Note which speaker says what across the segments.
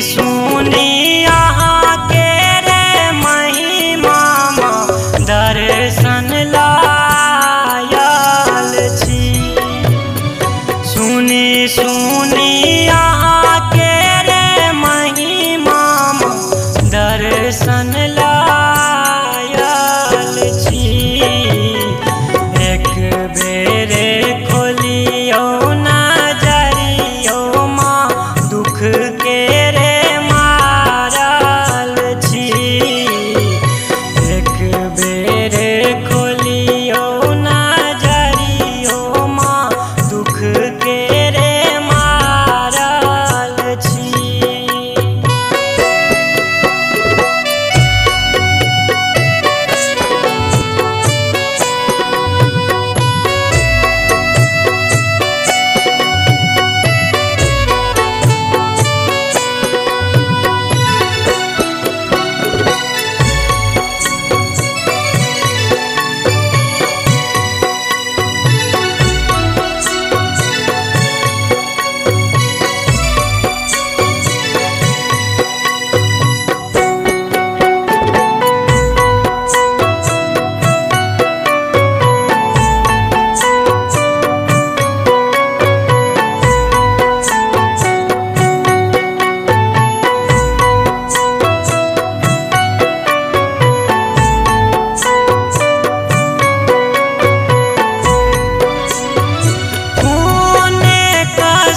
Speaker 1: सुनी यहाँ के रे महिमा दर्शन लायल छी। सुनी सुनी यहाँ के रे महिमा दर्शन लायल छी। एक बेरे खोलियो नजरियो माँ दुख के रे मारल छी। एक बेरे खोलियो नजरियो माँ दुख के रे मारल छी।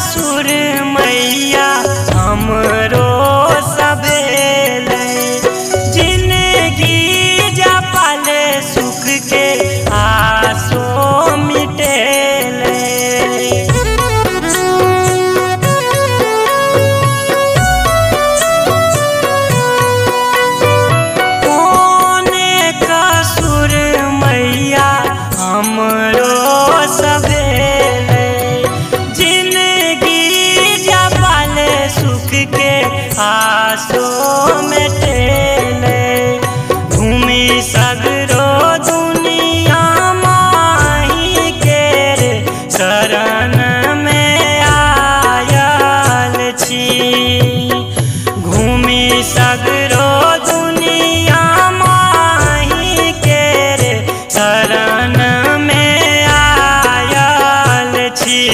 Speaker 1: सुर मैया हमरो सभेल जिंदगी जपल सुख के आसो मिटेल। कोने का सुर मैया हमरो सभेल सुख के आसो मिटेले। घूमी सगरो दुनिया माही के रे शरण में आयल छी। घूमी सगरो दुनिया माही के रे शरण में आयल छी।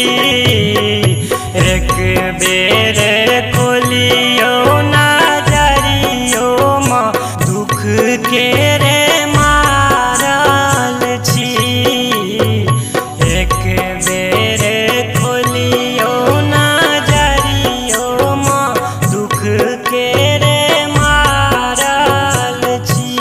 Speaker 1: एक बेरे खोलियो नजरियो माँ दुख के रे मारल छी। एक बेरे खोलियो नजरियो माँ दुख के रे मारल छी।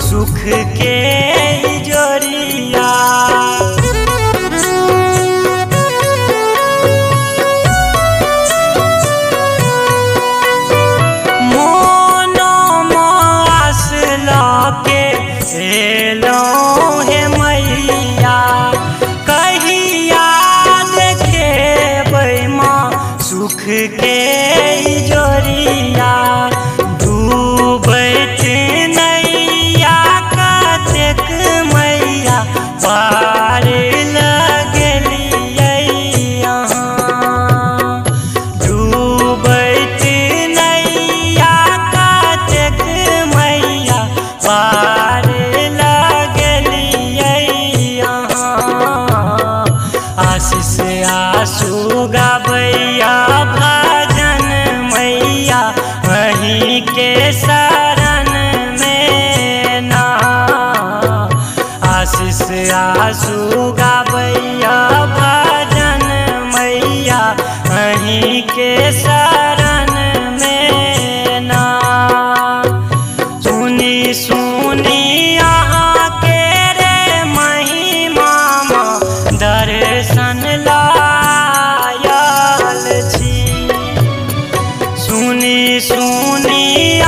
Speaker 1: सुख के जोरिया मोनो मास लाके एलो हे मैया कहिया देखे बैमा सुख के जोरिया। डूबैत नैया कतेक मैया पार लगलियै यहाँ। डूबैत नैया कतेक मैया पार लगलियै यहाँ। आशीष आंसू गाबैया भजन मैया सुनी सुनी